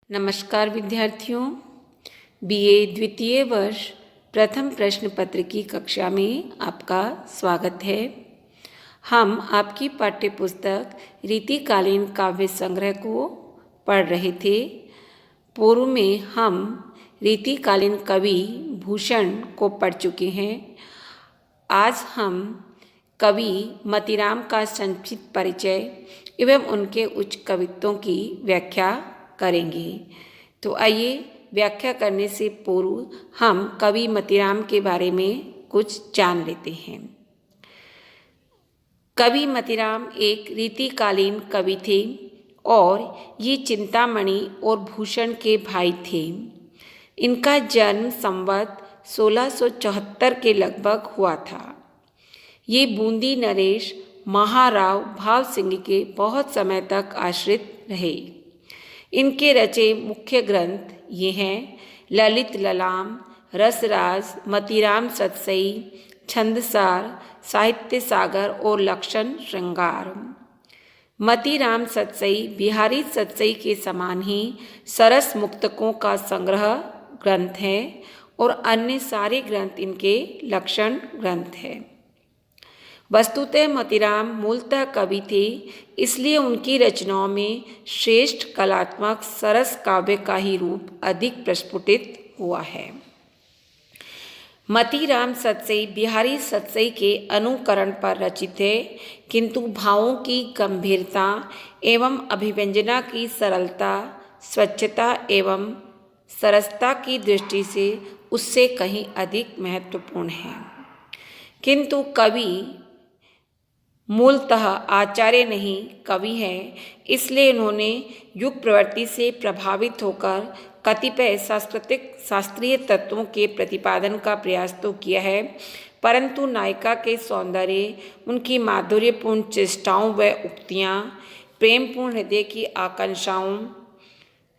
नमस्कार विद्यार्थियों, बीए द्वितीय वर्ष प्रथम प्रश्न पत्र की कक्षा में आपका स्वागत है। हम आपकी पाठ्यपुस्तक रीतिकालीन काव्य संग्रह को पढ़ रहे थे। पूर्व में हम रीतिकालीन कवि भूषण को पढ़ चुके हैं। आज हम कवि मतीराम का संक्षिप्त परिचय एवं उनके उच्च कवित्वों की व्याख्या करेंगे। तो आइए व्याख्या करने से पूर्व हम कवि मतीराम के बारे में कुछ जान लेते हैं। कवि मतीराम एक रीतिकालीन कवि थे और ये चिंतामणि और भूषण के भाई थे। इनका जन्म संवत 1674 के लगभग हुआ था। ये बूंदी नरेश महाराव भाव सिंह के बहुत समय तक आश्रित रहे। इनके रचे मुख्य ग्रंथ ये हैं: ललित ललाम, रसराज, मतीराम सतसई, छंदसार, साहित्य सागर और लक्षण श्रृंगार। मतीराम सतसई बिहारी सतसई के समान ही सरस मुक्तकों का संग्रह ग्रंथ है और अन्य सारे ग्रंथ इनके लक्षण ग्रंथ है। वस्तुतः मतीराम मूलतः कवि थे, इसलिए उनकी रचनाओं में श्रेष्ठ कलात्मक सरस काव्य का ही रूप अधिक प्रस्फुटित हुआ है। मतीराम सतसई बिहारी सतसई के अनुकरण पर रचित है, किंतु भावों की गंभीरता एवं अभिव्यंजना की सरलता, स्वच्छता एवं सरसता की दृष्टि से उससे कहीं अधिक महत्वपूर्ण है। किंतु कवि मूलतः आचार्य नहीं कवि है, इसलिए उन्होंने युग प्रवृत्ति से प्रभावित होकर कतिपय सांस्कृतिक शास्त्रीय तत्वों के प्रतिपादन का प्रयास तो किया है, परंतु नायिका के सौंदर्य, उनकी माधुर्यपूर्ण चेष्टाओं व उक्तियाँ, प्रेमपूर्ण हृदय की आकांक्षाओं,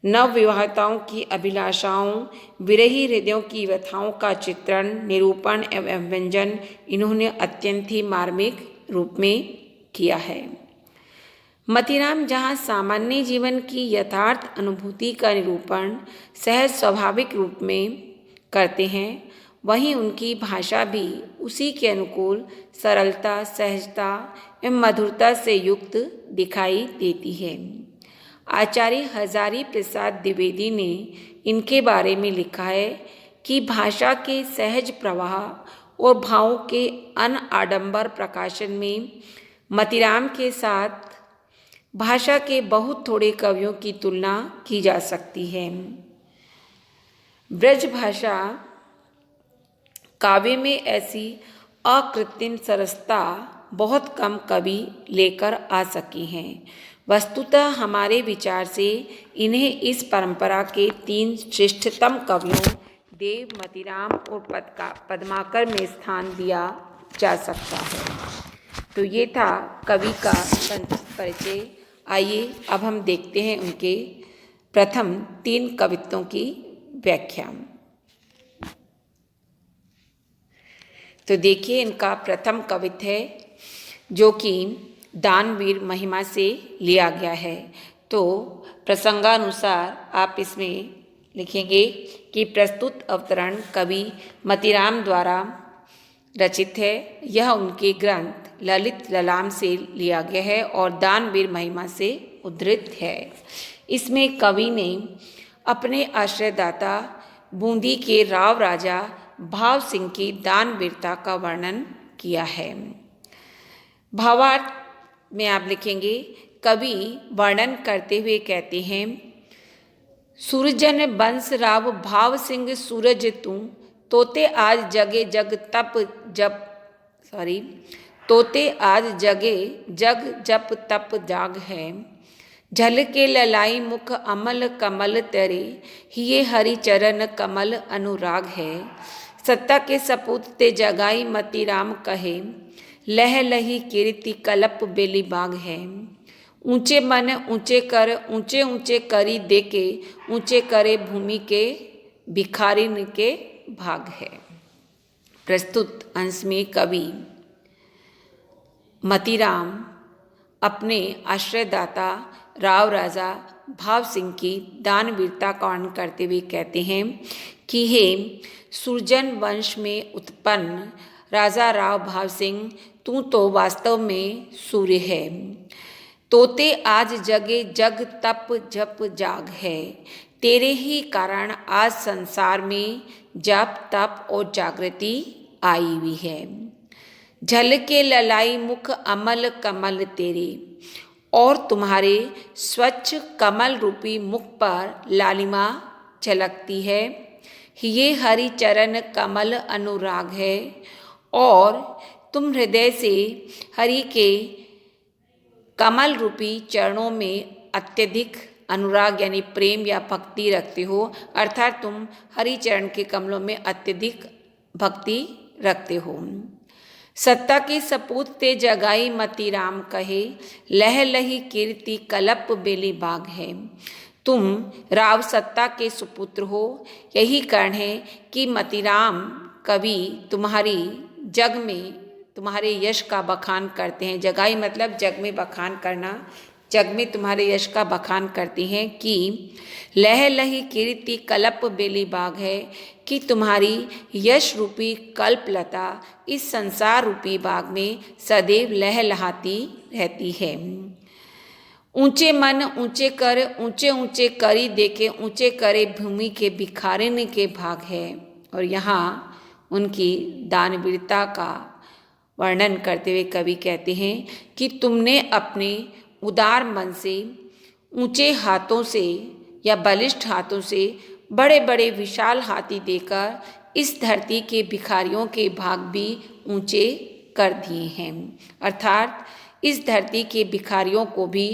नवविवाहिताओं की अभिलाषाओं, विरही हृदयों की व्यथाओं का चित्रण, निरूपण एवं व्यंजन इन्होंने अत्यंत ही मार्मिक रूप में किया है। मतीराम जहाँ सामान्य जीवन की यथार्थ अनुभूति का निरूपण सहज स्वाभाविक रूप में करते हैं, वहीं उनकी भाषा भी उसी के अनुकूल सरलता, सहजता एवं मधुरता से युक्त दिखाई देती है। आचार्य हजारी प्रसाद द्विवेदी ने इनके बारे में लिखा है कि भाषा के सहज प्रवाह और भावों के अनआडंबर प्रकाशन में मतीराम के साथ भाषा के बहुत थोड़े कवियों की तुलना की जा सकती है। ब्रज भाषा काव्य में ऐसी अकृत्रिम सरसता बहुत कम कवि लेकर आ सके हैं। वस्तुतः हमारे विचार से इन्हें इस परंपरा के 3 श्रेष्ठतम कवियों देव, मतीराम और पद्माकर में स्थान दिया जा सकता है। तो ये था कवि का संक्षिप्त परिचय। आइए अब हम देखते हैं उनके प्रथम 3 कवित्वों की व्याख्या। तो देखिए, इनका प्रथम कवित्व है जो कि दानवीर महिमा से लिया गया है। तो प्रसंगानुसार आप इसमें लिखेंगे कि प्रस्तुत अवतरण कवि मतीराम द्वारा रचित है। यह उनके ग्रंथ ललित ललाम से लिया गया है और दानवीर महिमा से उद्धृत है। इसमें कवि ने अपने आश्रयदाता बूंदी के राव राजा भाव सिंह की दानवीरता का वर्णन किया है। भावार्थ में आप लिखेंगे, कवि वर्णन करते हुए कहते हैं: सूरजन बंस राव भाव सिंह सूरज तू, तोते आज जगे जग तप जप तोते आज जगे जग जप तप जाग है। झल के ललाई मुख अमल कमल तेरे, हिये हरि चरण कमल अनुराग है। सत्ता के सपूत ते जगाई मतीराम कहे, लह लही कीर्ति कलप बेली बाग है। ऊंचे मन ऊंचे कर ऊंचे ऊंचे करी देके, ऊंचे करे भूमि के भिखारिन के भाग है। प्रस्तुत अंश में कवि मतीराम अपने आश्रयदाता राव राजा भाव सिंह की दानवीरता का वर्णन करते हुए कहते हैं कि हे सुरजन वंश में उत्पन्न राजा राव भाव सिंह, तू तो वास्तव में सूर्य है। तोते आज जगे जग तप जप जाग है। तेरे ही कारण आज संसार में जप तप और जागृति आई हुई है। झलके ललाई मुख अमल कमल तेरे, और तुम्हारे स्वच्छ कमल रूपी मुख पर लालिमा झलकती है। ये हरि चरण कमल अनुराग है, और तुम हृदय से हरि के कमल रूपी चरणों में अत्यधिक अनुराग यानी प्रेम या भक्ति रखते हो, अर्थात तुम हरि चरण के कमलों में अत्यधिक भक्ति रखते हो। सत्ता की सपूत ते जगाई मति राम कहे, लह लही कीर्ति कलप बेली बाग है। तुम राव सत्ता के सुपुत्र हो, यही कारण है कि मतिराम कवि तुम्हारी जग में तुम्हारे यश का बखान करते हैं। जगाई मतलब जग में बखान करना, जग में तुम्हारे यश का बखान करते हैं कि लह लही कीर्ति कल्प बेली बाग है, कि तुम्हारी यश रूपी कल्पलता इस संसार रूपी बाग में सदैव लहलहाती रहती है। ऊंचे मन ऊंचे कर ऊंचे ऊंचे करी देखे, ऊंचे करे भूमि के भिखारिन के भाग है। और यहाँ उनकी दानवीरता का वर्णन करते हुए कवि कहते हैं कि तुमने अपने उदार मन से ऊंचे हाथों से या बलिष्ठ हाथों से बड़े बड़े विशाल हाथी देकर इस धरती के भिखारियों के भाग भी ऊंचे कर दिए हैं। अर्थात इस धरती के भिखारियों को भी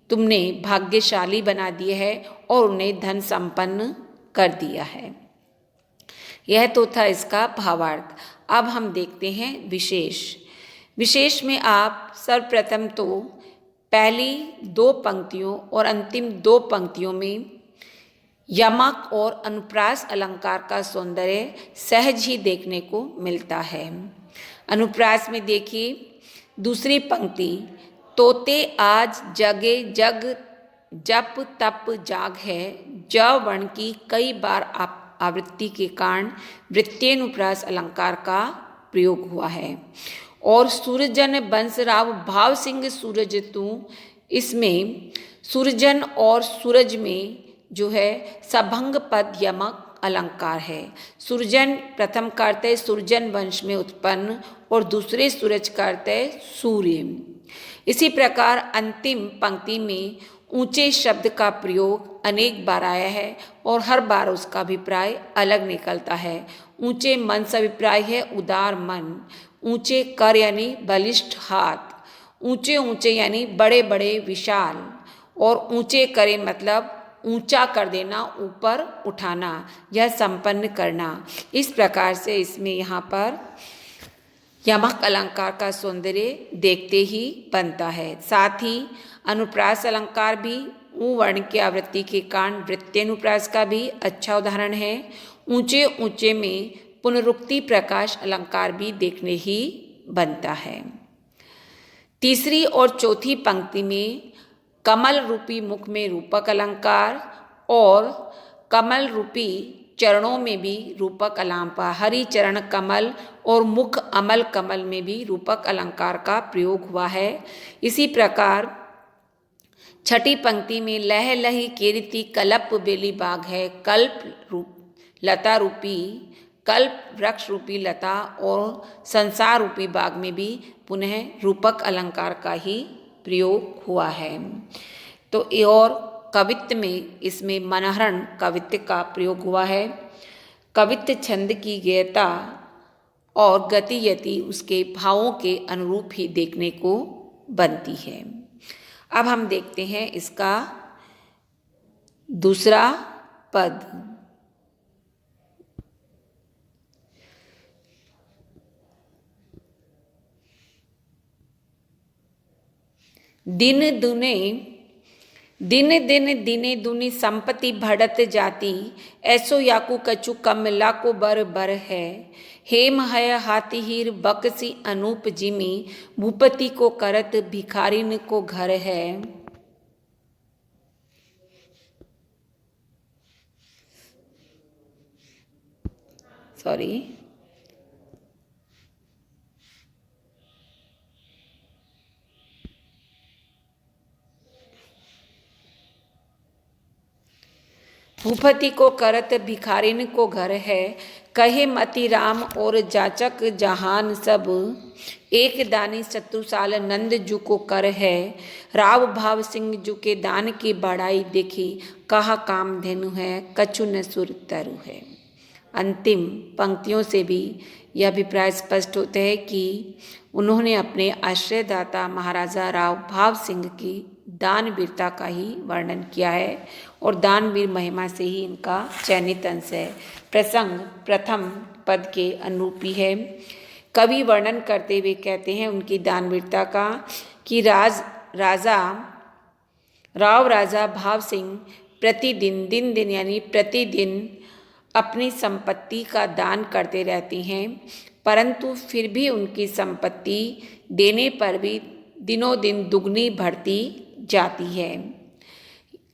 तुमने भाग्यशाली बना दिया है और उन्हें धन संपन्न कर दिया है। यह तो था इसका भावार्थ। अब हम देखते हैं विशेष। विशेष में आप सर्वप्रथम तो पहली दो पंक्तियों और अंतिम दो पंक्तियों में यमक और अनुप्रास अलंकार का सौंदर्य सहज ही देखने को मिलता है। अनुप्रास में देखिए दूसरी पंक्ति, तोते आज जगे जग जप तप जाग है। ज वर्ण की कई बार आवृत्ति के कारण वृत्त्यनुप्रास अलंकार का प्रयोग हुआ है। और सूरजन बंसराव भाव सिंह सूरज तू, इसमें सूरजन और सूरज में जो है सभंग पद यमक अलंकार है। सूरजन प्रथम का अर्थ है सूरजन वंश में उत्पन्न और दूसरे सूरज का अर्थ है सूर्य। इसी प्रकार अंतिम पंक्ति में ऊंचे शब्द का प्रयोग अनेक बार आया है और हर बार उसका अभिप्राय अलग निकलता है। ऊंचे मन से अभिप्राय है उदार मन, ऊंचे कर यानी बलिष्ठ हाथ, ऊंचे ऊंचे यानी बड़े बड़े विशाल, और ऊंचे करे मतलब ऊंचा कर देना, ऊपर उठाना, यह संपन्न करना। इस प्रकार से इसमें यहाँ पर यमक अलंकार का सौंदर्य देखते ही बनता है। साथ ही अनुप्रास अलंकार भी ऊ वर्ण की आवृत्ति के कारण वृत्त्यनुप्रास का भी अच्छा उदाहरण है। ऊंचे ऊंचे में पुनरुक्ति प्रकाश अलंकार भी देखने ही बनता है। तीसरी और चौथी पंक्ति में कमल रूपी मुख में रूपक अलंकार और कमल रूपी चरणों में भी रूपक अलंकार, हरि चरण कमल और मुख अमल कमल में भी रूपक अलंकार का प्रयोग हुआ है। इसी प्रकार छठी पंक्ति में लह लही कीर्ति कल्प बेली बाग है। कल्प रूप लता रूपी, कल्प वृक्ष रूपी लता और संसार रूपी बाग में भी पुनः रूपक अलंकार का ही प्रयोग हुआ है। तो और कवित्व में इसमें मनहरण कवित्व का प्रयोग हुआ है। कवित्व छंद की गेयता और गति यति उसके भावों के अनुरूप ही देखने को बनती है। अब हम देखते हैं इसका दूसरा पद। दिन दुने दिन दिन दिने दुनी संपत्ति बढ़त जाती, ऐसो याकू कछु कम लाको बर बर है। हेम है हाथी हीर बकसी अनूप जिमी, भूपति को करत भिखारिन को घर है। सॉरी, भूपति को करत भिखारिन को घर है, कहे मति राम और जाचक जहान सब, एक दानी शत्रुसाल नंद जू को कर है, राव भाव सिंह जू के दान की बड़ाई देखी, कहा काम धेनु है कछु न सुर तरु है। अंतिम पंक्तियों से भी यह अभिप्राय स्पष्ट होता है कि उन्होंने अपने आश्रयदाता महाराजा राव भाव सिंह की दानवीरता का ही वर्णन किया है और दानवीर महिमा से ही इनका चयनित अंश है। प्रसंग प्रथम पद के अनुरूपी है। कवि वर्णन करते हुए कहते हैं उनकी दानवीरता का कि राव राजा भाव सिंह प्रतिदिन दिन दिन यानी प्रतिदिन अपनी संपत्ति का दान करते रहते हैं, परंतु फिर भी उनकी संपत्ति देने पर भी दिनों दिन दुगनी बढ़ती जाती है।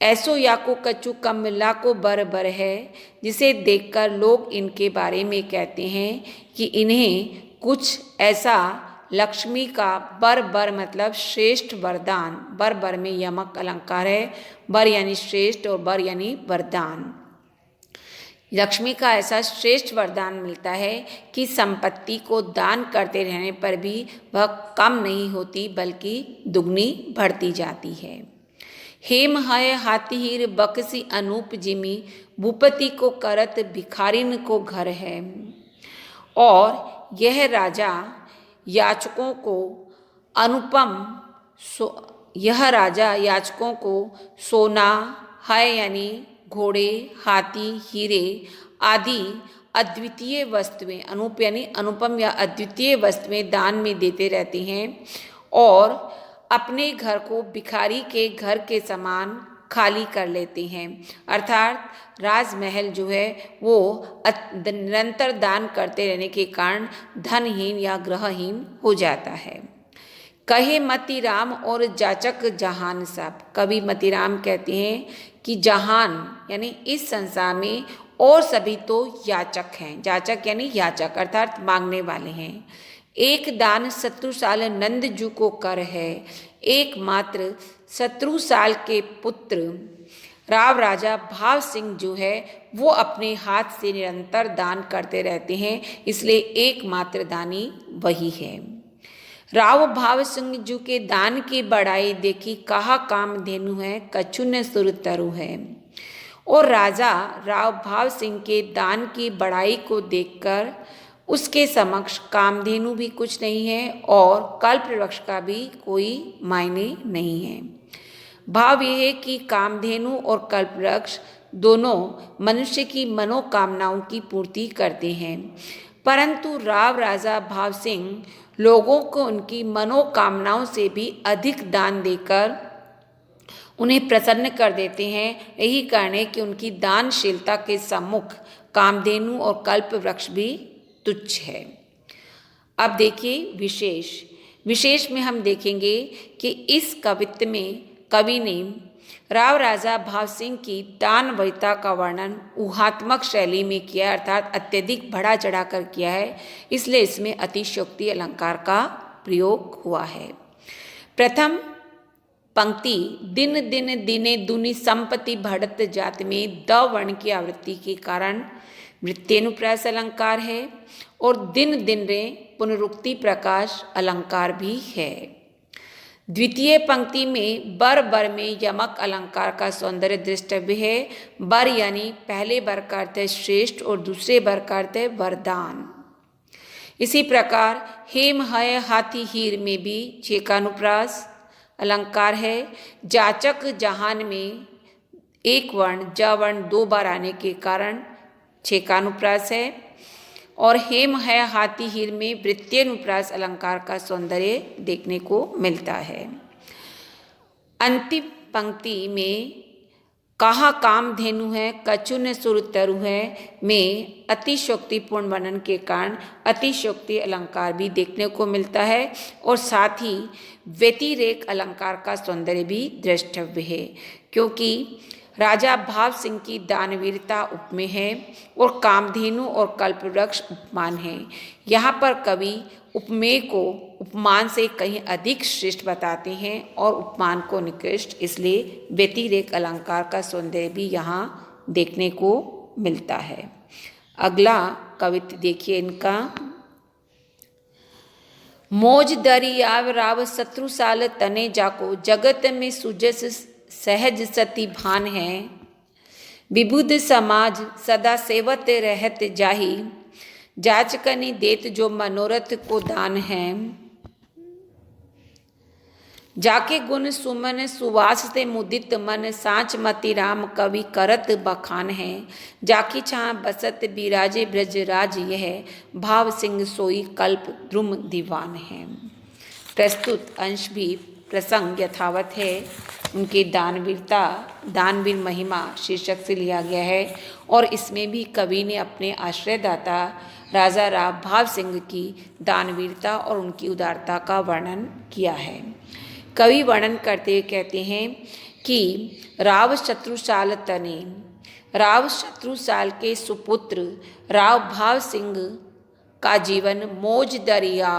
ऐसो याको कछु कम मिला को बर बर है, जिसे देखकर लोग इनके बारे में कहते हैं कि इन्हें कुछ ऐसा लक्ष्मी का बर बर मतलब श्रेष्ठ वरदान, बर बर में यमक अलंकार है, बर यानी श्रेष्ठ और बर यानी वरदान। लक्ष्मी का ऐसा श्रेष्ठ वरदान मिलता है कि संपत्ति को दान करते रहने पर भी वह कम नहीं होती बल्कि दुगनी बढ़ती जाती है। हेम है हाथी हीर बकसी अनूप जिमी, भूपति को करत भिखारिन को घर है। और यह राजा याचकों को सोना है यानी घोड़े, हाथी, हीरे आदि अद्वितीय वस्तुएं, अनूप यानी अनुपम या अद्वितीय वस्तुएं दान में देते रहते हैं और अपने घर को भिखारी के घर के समान खाली कर लेते हैं। अर्थात राजमहल जो है वो निरंतर दान करते रहने के कारण धनहीन या ग्रहहीन हो जाता है। कहे मति राम और जाचक जहान सब, कवि मतिराम कहते हैं कि जहान यानी इस संसार में और सभी तो याचक हैं। जाचक यानी याचक अर्थात मांगने वाले हैं। एक दान शत्रुसाल नंद जू को कर है, एकमात्र शत्रुसाल के पुत्र राव राजा भाव सिंह जो है वो अपने हाथ से निरंतर दान करते रहते हैं, इसलिए एकमात्र दानी वही है। राव भाव सिंह जू के दान की बड़ाई देखी, कहा काम धेनु है कछु न सुर तरु है। और राजा राव भाव सिंह के दान की बड़ाई को देखकर उसके समक्ष कामधेनु भी कुछ नहीं है और कल्प वृक्ष का भी कोई मायने नहीं है। भाव यह है कि कामधेनु और कल्प वृक्ष दोनों मनुष्य की मनोकामनाओं की पूर्ति करते हैं, परंतु राव राजा भाव सिंह लोगों को उनकी मनोकामनाओं से भी अधिक दान देकर उन्हें प्रसन्न कर देते हैं। यही कारण है कि उनकी दानशीलता के सम्मुख कामधेनु और कल्प वृक्ष भी तुच्छ है। अब देखिए विशेष में हम देखेंगे कि इस कवित्व में कवि ने राव राजा भाव सिंह की दानवीरता का वर्णन ऊहात्मक शैली में किया, अर्थात अत्यधिक बढ़ा चढ़ा कर किया है, इसलिए इसमें अतिशयोक्ति अलंकार का प्रयोग हुआ है। प्रथम पंक्ति दिन दिन दिने दुनी संपत्ति बढ़त जात में द वर्ण की आवृत्ति के कारण वृत्तेनुप्रास अलंकार है और दिन दिन रे पुनरुक्ति प्रकाश अलंकार भी है। द्वितीय पंक्ति में बर बर में यमक अलंकार का सौंदर्य दृष्टव्य है। बर यानी पहले बर का अर्थ है श्रेष्ठ और दूसरे बर का अर्थ है वरदान। इसी प्रकार हेम है हाथी हीर में भी छेकानुप्रास अलंकार है। जाचक जहान में एक वर्ण ज वर्ण दो बार आने के कारण छेकानुप्रास है और हेम है हाथी हीर में वृत्तेनुप्रास अलंकार का सौंदर्य देखने को मिलता है। अंतिम पंक्ति में कहा कामधेनु है कछु न सुर तरु है में अतिशयोक्तिपूर्ण वर्णन के कारण अतिशयोक्ति अलंकार भी देखने को मिलता है और साथ ही व्यतिरेक अलंकार का सौंदर्य भी द्रष्टव्य है, क्योंकि राजा भाव सिंह की दानवीरता उपमेय है और कामधेनु और कल्पवृक्ष उपमान है। यहाँ पर कवि उपमेय को उपमान से कहीं अधिक श्रेष्ठ बताते हैं और उपमान को निकृष्ट, इसलिए व्यतिरेक अलंकार का सौंदर्य भी यहाँ देखने को मिलता है। अगला कवित्व देखिए इनका। मौज दरियाव राव शत्रुसाल तने जाको, जगत में सुजस सहज सती भान है। विबुध समाज सदा सेवत रहत जाही, जाचकनि देत जो मनोरथ को दान है। जाके गुण सुमन सुवास से मुदित मन, साँच मति राम कवि करत बखान है। जाकी छाँ बसत बिराजे ब्रज राज, यह भाव सिंह सोई कल्प द्रुम दीवान है। प्रस्तुत अंश भी प्रसंग यथावत है। उनकी दानवीरता, दानवीर महिमा शीर्षक से लिया गया है और इसमें भी कवि ने अपने आश्रयदाता राजा राव भाव सिंह की दानवीरता और उनकी उदारता का वर्णन किया है। कवि वर्णन करते हुए कहते हैं कि राव शत्रुसाल तने, राव शत्रुसाल के सुपुत्र राव भाव सिंह का जीवन मौज दरिया,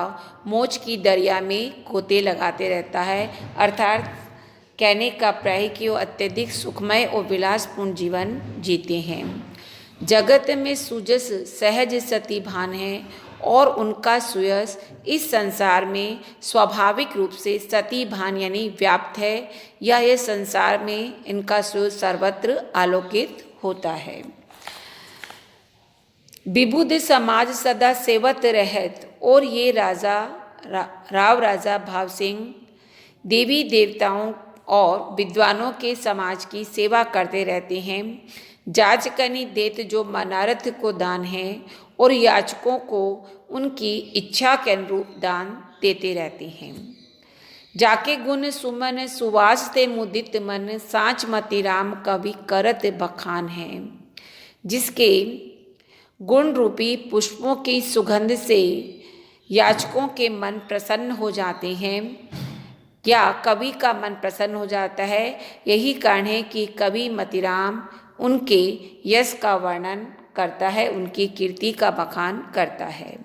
मौज की दरिया में गोते लगाते रहता है। अर्थात कहने का प्राय है कि वो अत्यधिक सुखमय और विलासपूर्ण जीवन जीते हैं। जगत में सुजस सहज सती भान है और उनका सुयस इस संसार में स्वाभाविक रूप से सती भान यानी व्याप्त है, या यह संसार में इनका सुयस सर्वत्र आलोकित होता है। विबुध समाज सदा सेवत रहत, और ये राव राजा भाव सिंह देवी देवताओं और विद्वानों के समाज की सेवा करते रहते हैं। जाचकनि देत जो मनारथ को दान है, और याचकों को उनकी इच्छा के अनुरूप दान देते रहते हैं। जाके गुण सुमन सुवास ते मुदित मन, साँच मति राम कवि करत बखान है। जिसके गुण रूपी पुष्पों की सुगंध से याचकों के मन प्रसन्न हो जाते हैं, या कवि का मन प्रसन्न हो जाता है। यही कारण है कि कवि मतिराम उनके यश का वर्णन करता है, उनकी कीर्ति का बखान करता है।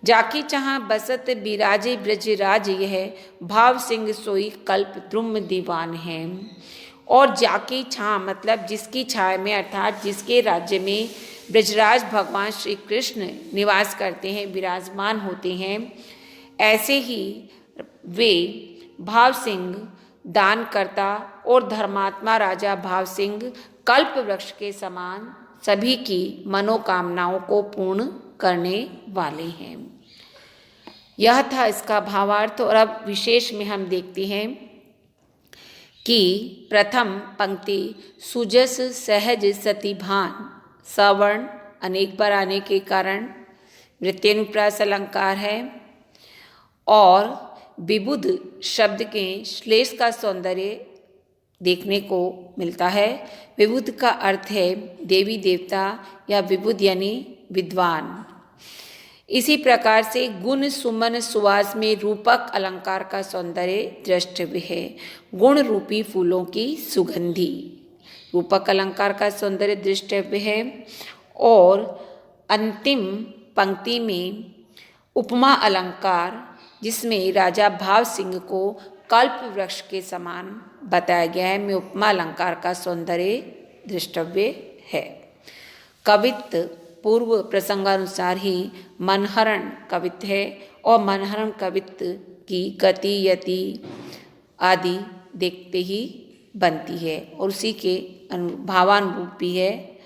जाकी चाह बसत बिराजे ब्रज राज, यह भाव सिंह सोई कल्प द्रुम दीवान है। और जाकी छाँ मतलब जिसकी छाया में, अर्थात जिसके राज्य में ब्रजराज भगवान श्री कृष्ण निवास करते हैं, विराजमान होते हैं, ऐसे ही वे भाव सिंह दानकर्ता और धर्मात्मा राजा भाव सिंह कल्प वृक्ष के समान सभी की मनोकामनाओं को पूर्ण करने वाले हैं। यह था इसका भावार्थ। और अब विशेष में हम देखते हैं कि प्रथम पंक्ति सुजस सहज सती भान, सवर्ण अनेक बार आने के कारण वृत्त्यनुप्रास अलंकार है, और विबुध शब्द के श्लेष का सौंदर्य देखने को मिलता है। विबुध का अर्थ है देवी देवता या विबुध यानी विद्वान। इसी प्रकार से गुण सुमन सुवास में रूपक अलंकार का सौंदर्य द्रष्टव्य है। गुण रूपी फूलों की सुगंधी रूपक अलंकार का सौंदर्य दृष्टव्य है। और अंतिम पंक्ति में उपमा अलंकार, जिसमें राजा भाव सिंह को कल्प वृक्ष के समान बताया गया है, में उपमा अलंकार का सौंदर्य दृष्टव्य है। कवित्व पूर्व प्रसंगानुसार ही मनहरण कवित्व है, और मनहरण कवित्व की गति यति आदि देखते ही बनती है, और उसी के भावानुरूप भी है